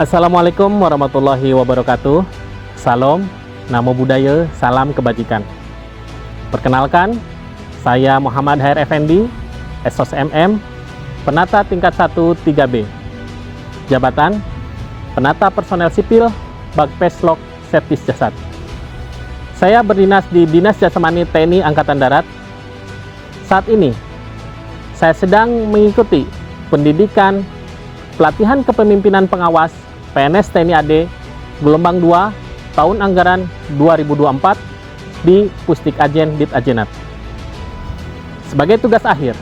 Assalamualaikum warahmatullahi wabarakatuh. Salam, namo buddhaya, salam kebajikan. Perkenalkan, saya Muhammad Hair Effendi, SOS MM, Penata tingkat 1 3B. Jabatan, Penata Personel Sipil, Bagpeslok, Servis Jasad. Saya berdinas di Dinas Jasmani TNI Angkatan Darat. Saat ini, saya sedang mengikuti pendidikan pelatihan kepemimpinan pengawas PNS TNI AD gelombang 2 tahun anggaran 2024 di Pusdik Ajen Dit Ajenat. Sebagai tugas akhir,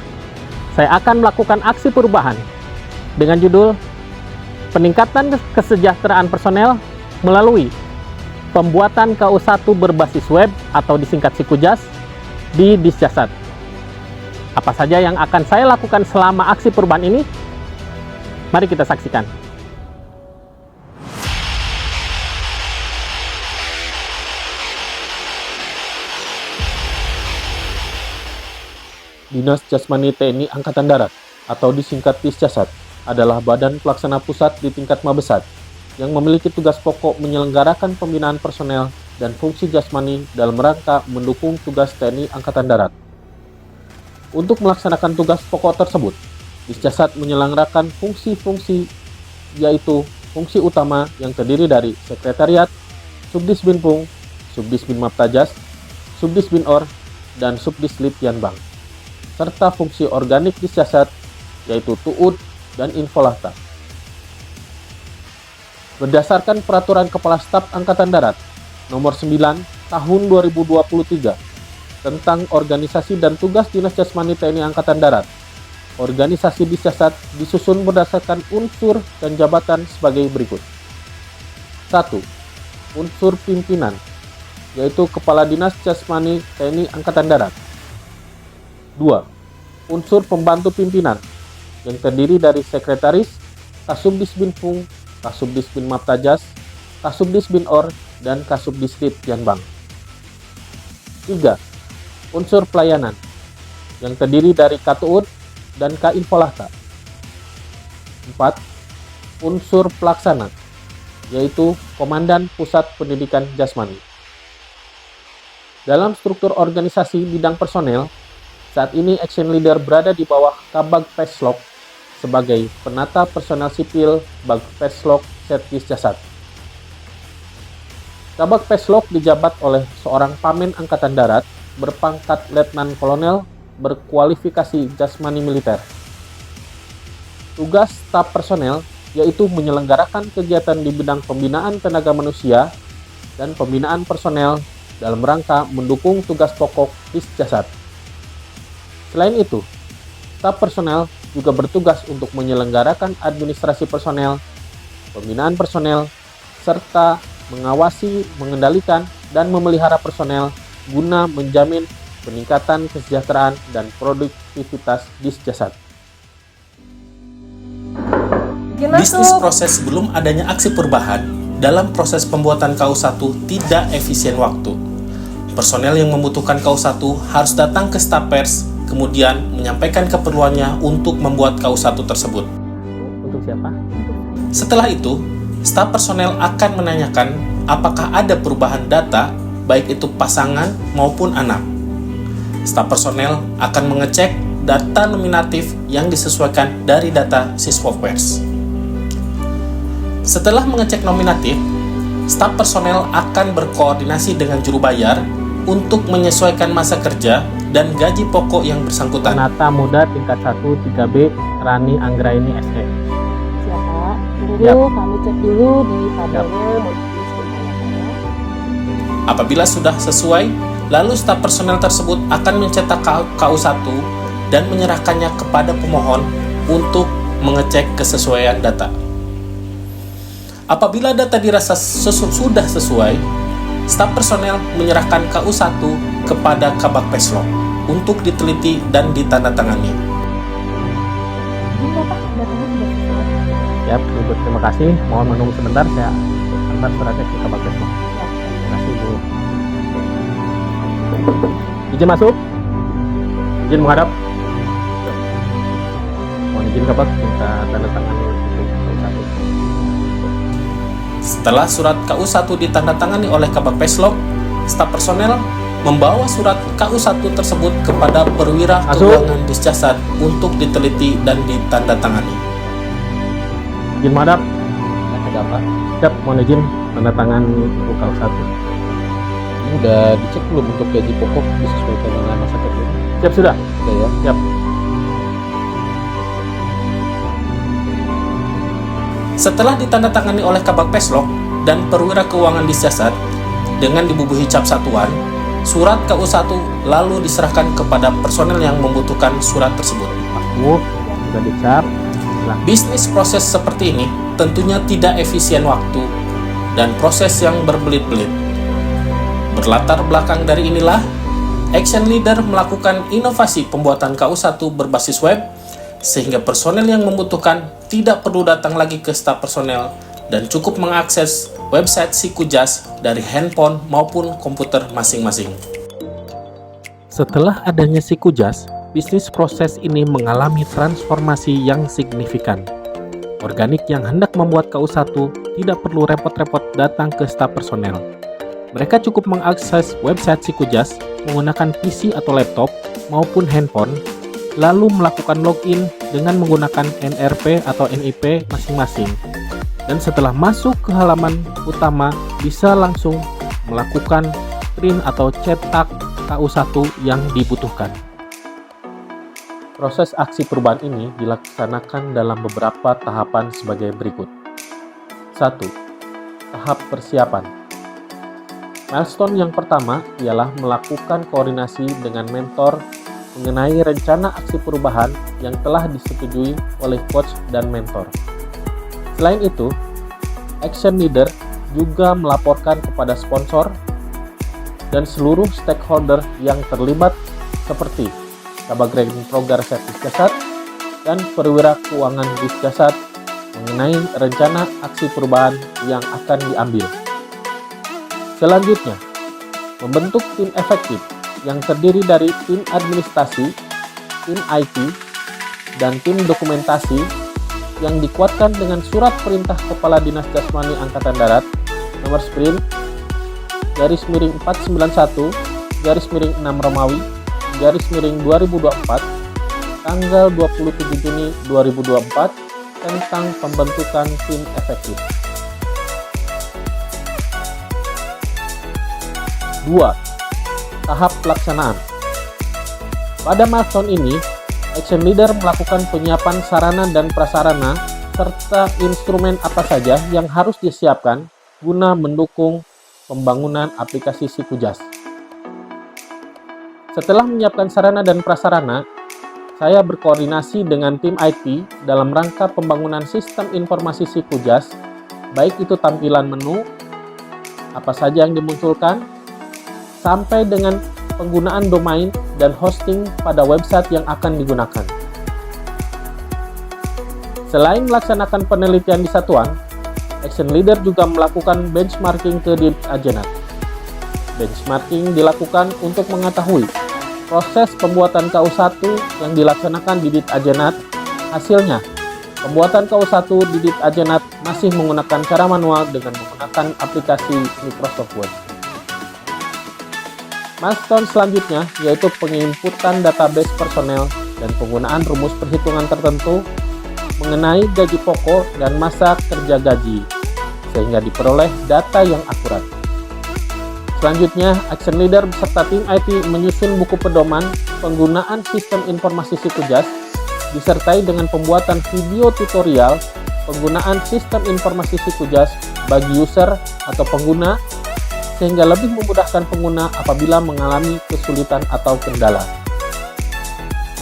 saya akan melakukan aksi perubahan dengan judul Peningkatan Kesejahteraan Personel melalui pembuatan KU1 berbasis web atau disingkat Sikujas di Disjasad. Apa saja yang akan saya lakukan selama aksi perubahan ini? Mari kita saksikan. Dinas Jasmani TNI Angkatan Darat atau disingkat Disjasad adalah badan pelaksana pusat di tingkat Mabesat yang memiliki tugas pokok menyelenggarakan pembinaan personel dan fungsi jasmani dalam rangka mendukung tugas TNI Angkatan Darat. Untuk melaksanakan tugas pokok tersebut, Disjasad menyelenggarakan fungsi-fungsi yaitu fungsi utama yang terdiri dari Sekretariat, Subdisbinpung, Subdisbin Maptajas, Subdisbinor, dan Subdislityanbang, serta fungsi organik Disjasad yaitu TUUD dan Infolahta. Berdasarkan Peraturan Kepala Staf Angkatan Darat Nomor 9 Tahun 2023 tentang Organisasi dan Tugas Dinas Jasmani TNI Angkatan Darat, organisasi Disjasad disusun berdasarkan unsur dan jabatan sebagai berikut. 1. Unsur pimpinan, yaitu Kepala Dinas Jasmani TNI Angkatan Darat. 2. Unsur pembantu pimpinan yang terdiri dari sekretaris, Kasubdisbinpung, Kasubdisbin Maptajas, Kasubdisbinor, dan Kasubdislityanbang. 3. Unsur pelayanan yang terdiri dari KTUD dan K-Infolahta. 4. Unsur pelaksana yaitu Komandan Pusat Pendidikan Jasmani. Dalam struktur organisasi bidang personel, saat ini Action Leader berada di bawah Kabagpeslok sebagai Penata Personel Sipil Bagpeslok Servis Jasad. Kabagpeslok dijabat oleh seorang Pamen Angkatan Darat berpangkat Letnan Kolonel berkualifikasi jasmani militer. Tugas staf personel yaitu menyelenggarakan kegiatan di bidang pembinaan tenaga manusia dan pembinaan personel dalam rangka mendukung tugas pokok Disjasad. Selain itu, staf personel juga bertugas untuk menyelenggarakan administrasi personel, pembinaan personel, serta mengawasi, mengendalikan, dan memelihara personel guna menjamin peningkatan kesejahteraan dan produktivitas Disjasad. Bisnis proses sebelum adanya aksi perubahan dalam proses pembuatan KU1 tidak efisien waktu. Personel yang membutuhkan KU1 harus datang ke staf pers kemudian menyampaikan keperluannya untuk membuat KU1 tersebut. Untuk siapa? Setelah itu, staf personel akan menanyakan apakah ada perubahan data, baik itu pasangan maupun anak. Staf personel akan mengecek data nominatif yang disesuaikan dari data Siswopers. Setelah mengecek nominatif, staf personel akan berkoordinasi dengan juru bayar untuk menyesuaikan masa kerja dan gaji pokok yang bersangkutan. Penata Muda tingkat 1 3B Rani Anggraini SE. Siapa? Tunggu, Yap. kami cek dulu di tabelnya mau ditulis sebentar ya. Apabila sudah sesuai, lalu staf personel tersebut akan mencetak KU1 dan menyerahkannya kepada pemohon untuk mengecek kesesuaian data. Apabila data dirasa sudah sesuai, staf personel menyerahkan KU1 kepada Kabagpeslok untuk diteliti dan ditandatangani. Ini Bapak, datanya sudah selesai. Ya, Ibu, terima kasih. Mohon menunggu sebentar, saya antar suratnya ke Kabagpeslok. Terima kasih, Bu. Izin masuk? Izin menghadap? Mohon izin Kabag, minta tanda tangan untuk KU1. Setelah surat KU1 ditandatangani oleh Kabag Peslok, staf personel membawa surat KU1 tersebut kepada perwira keuangan Disjasat untuk diteliti dan ditandatangani. Izin madap. Ada apa? Siap, mohon izin tanda tangan buku KU1. Ini udah dicek belum untuk gaji pokok disesuaikan dengan masa kerja? Siap sudah. Udah ya. Siap. Setelah ditandatangani oleh Kabag Peslok dan perwira keuangan Disjasat dengan dibubuhi cap satuan, surat KU1 lalu diserahkan kepada personel yang membutuhkan surat tersebut. Aku sudah dicap. Silakan. Bisnis proses seperti ini tentunya tidak efisien waktu dan proses yang berbelit-belit. Berlatar belakang dari inilah, Action Leader melakukan inovasi pembuatan KU1 berbasis web, sehingga personel yang membutuhkan tidak perlu datang lagi ke staf personel dan cukup mengakses website Sikujas dari handphone maupun komputer masing-masing. Setelah adanya Sikujas, bisnis proses ini mengalami transformasi yang signifikan. Organik yang hendak membuat KU1 tidak perlu repot-repot datang ke staf personel. Mereka cukup mengakses website Sikujas menggunakan PC atau laptop maupun handphone, lalu melakukan login dengan menggunakan NRP atau NIP masing-masing. Dan setelah masuk ke halaman utama, bisa langsung melakukan print atau cetak KU1 yang dibutuhkan. Proses aksi perubahan ini dilaksanakan dalam beberapa tahapan sebagai berikut. 1. Tahap persiapan. Milestone yang pertama ialah melakukan koordinasi dengan mentor mengenai rencana aksi perubahan yang telah disetujui oleh coach dan mentor. Selain itu, Action Leader juga melaporkan kepada sponsor dan seluruh stakeholder yang terlibat seperti Kabag Program Disjasat dan perwira keuangan Disjasat mengenai rencana aksi perubahan yang akan diambil. Selanjutnya, membentuk tim efektif yang terdiri dari tim administrasi, tim IT, dan tim dokumentasi yang dikuatkan dengan surat perintah Kepala Dinas Jasmani Angkatan Darat nomor sprint _491 _6 Romawi _2024 tanggal 27 Juni 2024 tentang pembentukan tim efektif. 2. Tahap pelaksanaan. Pada milestone ini, Action Leader melakukan penyiapan sarana dan prasarana serta instrumen apa saja yang harus disiapkan guna mendukung pembangunan aplikasi Sikujas. Setelah menyiapkan sarana dan prasarana, saya berkoordinasi dengan tim IT dalam rangka pembangunan sistem informasi Sikujas, baik itu tampilan menu, apa saja yang dimunculkan, sampai dengan penggunaan domain dan hosting pada website yang akan digunakan. Selain melaksanakan penelitian di satuan, Action Leader juga melakukan benchmarking ke Dit Ajenat. Benchmarking dilakukan untuk mengetahui proses pembuatan KU1 yang dilaksanakan di Dit Ajenat. Hasilnya, pembuatan KU1 di Dit Ajenat masih menggunakan cara manual dengan menggunakan aplikasi Microsoft Word. Milestone selanjutnya yaitu penginputan database personel dan penggunaan rumus perhitungan tertentu mengenai gaji pokok dan masa kerja gaji, sehingga diperoleh data yang akurat. Selanjutnya, Action Leader beserta tim IT menyusun buku pedoman penggunaan sistem informasi Sikujas, disertai dengan pembuatan video tutorial penggunaan sistem informasi Sikujas bagi user atau pengguna, sehingga lebih memudahkan pengguna apabila mengalami kesulitan atau kendala.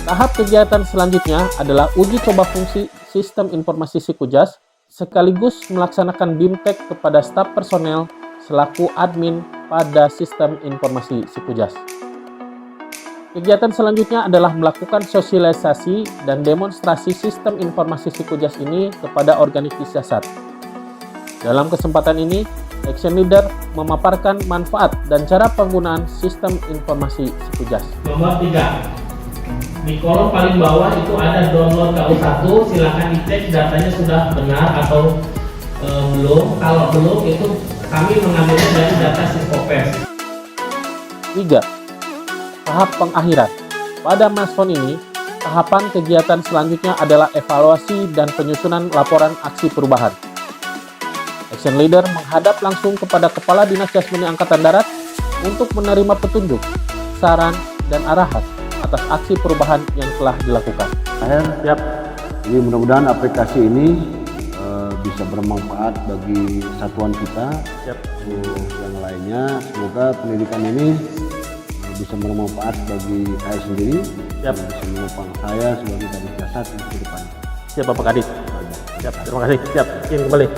Tahap kegiatan selanjutnya adalah uji coba fungsi sistem informasi Sikujas, sekaligus melaksanakan BIMTEK kepada staf personel selaku admin pada sistem informasi Sikujas. Kegiatan selanjutnya adalah melakukan sosialisasi dan demonstrasi sistem informasi Sikujas ini kepada organik Disjasat. Dalam kesempatan ini, Action Leader memaparkan manfaat dan cara penggunaan sistem informasi Sikujas. Nomor 3. Di kolom paling bawah itu ada download KU1, silakan dicek datanya sudah benar atau Belum. Kalau belum itu kami mengambilnya dari data Siskopes. 3. Tahap pengakhiran. Pada milestone ini, tahapan kegiatan selanjutnya adalah evaluasi dan penyusunan laporan aksi perubahan. Action Leader menghadap langsung kepada Kepala Dinas Jasmani Angkatan Darat untuk menerima petunjuk, saran, dan arahan atas aksi perubahan yang telah dilakukan. Siap. Jadi mudah-mudahan aplikasi ini bisa bermanfaat bagi satuan kita. Siap. Yang lainnya, semoga pendidikan ini bisa bermanfaat bagi saya sendiri. Siap. Bisa bermanfaat saya sebagai Kadis Dasar untuk ke depan. Siap Bapak Kadis. Siap. Terima kasih. Siap. Izin kembali.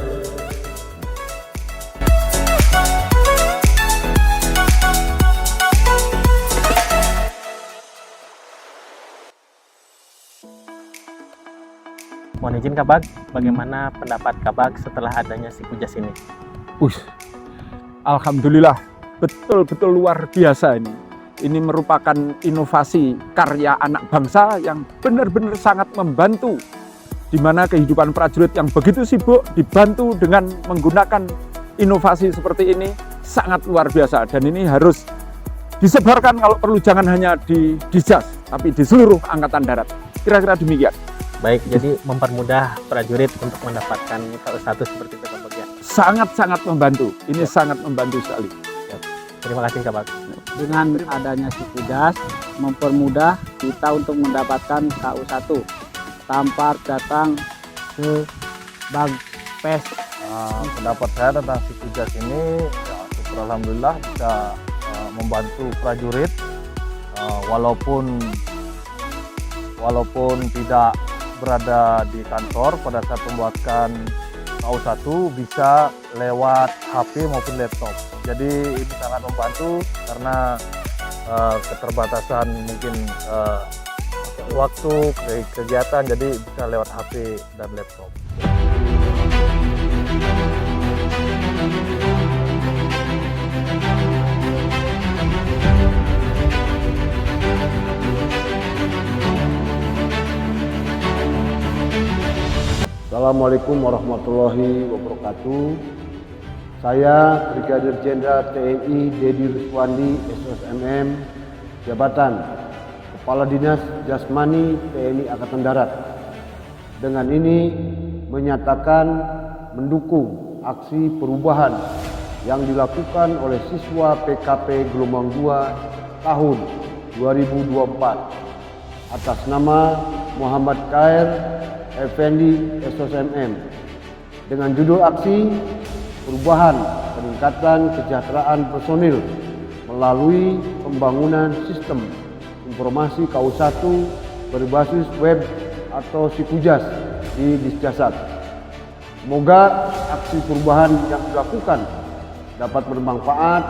Mohon izin Kabag, bagaimana pendapat Kabag setelah adanya Sikujas ini? Alhamdulillah, betul-betul luar biasa ini. Ini merupakan inovasi karya anak bangsa yang benar-benar sangat membantu, di mana kehidupan prajurit yang begitu sibuk dibantu dengan menggunakan inovasi seperti ini sangat luar biasa. Dan ini harus disebarkan kalau perlu, jangan hanya di Disjas, tapi di seluruh Angkatan Darat. Kira-kira demikian. Baik, jadi mempermudah prajurit untuk mendapatkan KU1 seperti itu Kabag ya? Sangat-sangat membantu. Ini sangat membantu sekali. Terima kasih Kabag. Dengan adanya Sikujas mempermudah kita untuk mendapatkan KU1 tanpa datang ke Bagpes. Pendapat saya tentang Sikujas ini ya, syukur alhamdulillah bisa membantu prajurit walaupun tidak berada di kantor pada saat pembuatan KU1 bisa lewat HP maupun laptop. Jadi ini sangat membantu karena keterbatasan mungkin waktu kegiatan, jadi bisa lewat HP dan laptop. Assalamualaikum warahmatullahi wabarakatuh. Saya Brigadir Jenderal TNI Dedi Ruswandi, SOSMM, Jabatan Kepala Dinas Jasmani TNI Angkatan Darat. Dengan ini menyatakan mendukung aksi perubahan yang dilakukan oleh siswa PKP Gelombang 2 tahun 2024 atas nama Muhammad Khair Effendi SOSMM dengan judul aksi perubahan peningkatan kesejahteraan personil melalui pembangunan sistem informasi KU1 berbasis web atau Sikujas di Disjasat. Semoga aksi perubahan yang dilakukan dapat bermanfaat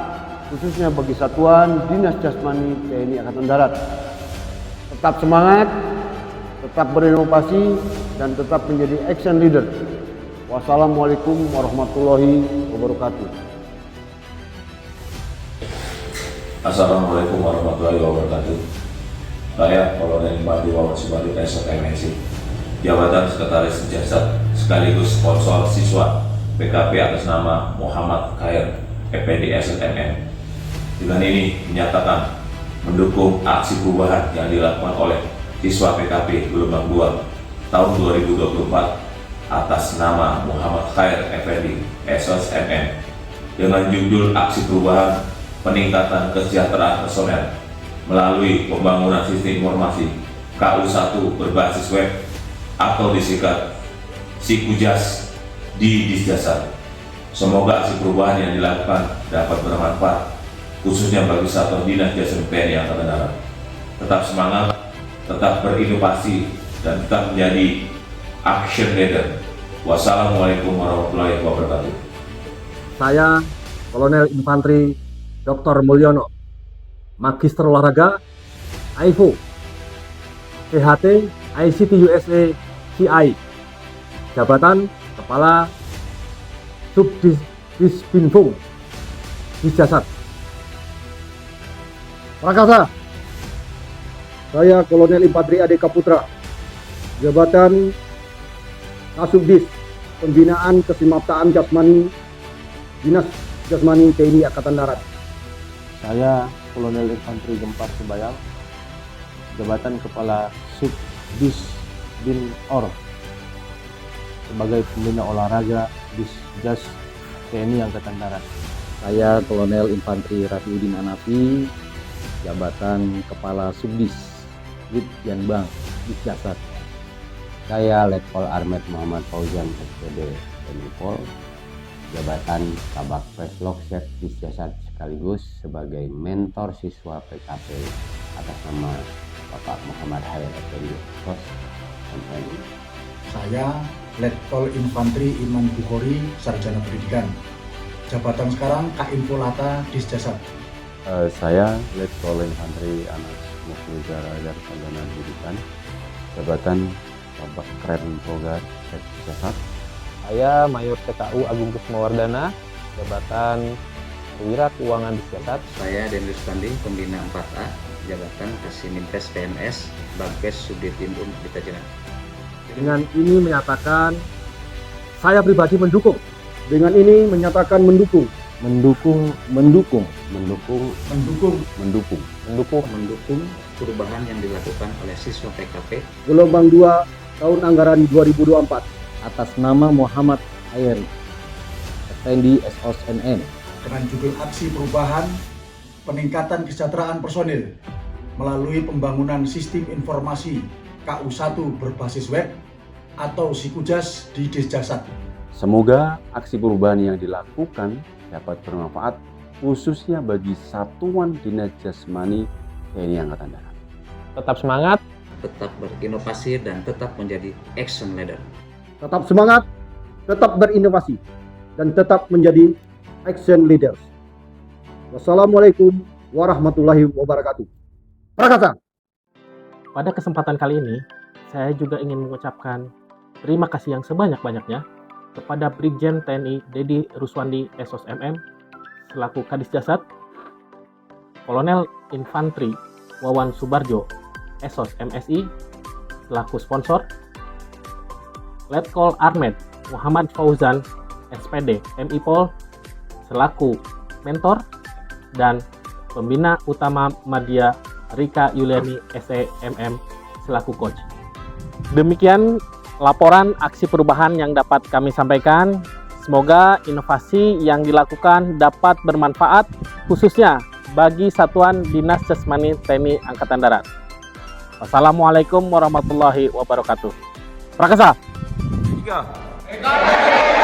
khususnya bagi Satuan Dinas Jasmani TNI Angkatan Darat. Tetap semangat, tetap berinovasi, dan tetap menjadi action leader. Wassalamualaikum warahmatullahi wabarakatuh. Assalamualaikum warahmatullahi wabarakatuh. Saya Kolonel Infantri Wawan Subadi SOSMM, Jabatan Sekretaris Jasad sekaligus sponsor siswa PKP atas nama Muhammad Khair Effendi SOSMM. Dengan ini menyatakan mendukung aksi perubahan yang dilakukan oleh siswa PKP Gelombang 2 tahun 2024 atas nama Muhammad Khair Effendi SOSMM dengan judul aksi perubahan peningkatan kesejahteraan personel melalui pembangunan sistem informasi KU1 berbasis web atau disingkat Sikujas di Disjasat. Semoga aksi perubahan yang dilakukan dapat bermanfaat khususnya bagi Satuan Dinas Jasmani TNI Angkatan Darat. Tetap semangat, tetap berinovasi, dan tetap menjadi action leader. Wassalamualaikum warahmatullahi wabarakatuh. Saya Kolonel Infantri Dr. Mulyono, Magister Olahraga, AIFO, PHT, ICT USA, CI, Jabatan Kepala Subdisbinfo, Disjasat. Prakasa. Saya Kolonel Infantri Ade Kaputra, Jabatan Kasubdis Pembinaan Kesimaptaan Jasmani Dinas Jasmani TNI Angkatan Darat. Saya Kolonel Infantri Gempar Subayang, jabatan Kepala Subdis Bin Or, sebagai pembina olahraga Disjas TNI Angkatan Darat. Saya Kolonel Infantri Rafiuddin Anafi, jabatan Kepala Subdis Ditjenbang Disjasat. Saya Letkol Armet Muhammad Fauzan SPD TNI Pol, jabatan Kabak Presloksek Disjasat sekaligus sebagai mentor siswa PKP atas nama Bapak Muhammad Hair Effendi SOS MM. Saya Letkol Infantri Iman Bukhori, Sarjana Pendidikan, jabatan sekarang K-Info Lata Disjasat. Saya Letkol Infantri Anas Musligar Sarjana Pendidikan, jabatan Kabak Kren Progar Disjasat. Saya Mayor TKU Agung Kusmawardana, jabatan Perwira Keuangan Disjasat. Saya Denris Pandi, Pembina 4A, jabatan Kasimintes PNS, Bankes Subditin Ditajenan. Dengan ini menyatakan saya pribadi mendukung. Dengan ini menyatakan mendukung. Mendukung perubahan yang dilakukan oleh siswa PKP Gelombang 2 tahun anggaran 2024 atas nama Muhammad Hair Effendi SOS MM dengan judul aksi perubahan peningkatan kesejahteraan personil melalui pembangunan sistem informasi KU1 berbasis web atau Sikujas di Disjasat. Semoga aksi perubahan yang dilakukan dapat bermanfaat khususnya bagi Satuan Dinas Jasmani TNI Angkatan Darat. Tetap semangat, tetap berinovasi dan tetap menjadi action leader. Tetap semangat, tetap berinovasi, dan tetap menjadi action leaders. Wassalamualaikum warahmatullahi wabarakatuh. Prakasa. Pada kesempatan kali ini, saya juga ingin mengucapkan terima kasih yang sebanyak-banyaknya kepada Brigjen TNI Dedi Ruswandi SOS MM selaku Kadisjasat, Kolonel Infantri Wawan Subarjo SOS MSI selaku sponsor, Letkol Armet Muhammad Fauzan SPD MI Pol selaku mentor, dan pembina utama Madya Rika Yuliani SEMM selaku coach. Demikian laporan aksi perubahan yang dapat kami sampaikan. Semoga inovasi yang dilakukan dapat bermanfaat khususnya bagi Satuan Dinas Jasmani TNI Angkatan Darat. Wassalamualaikum warahmatullahi wabarakatuh. Prakasa. 3.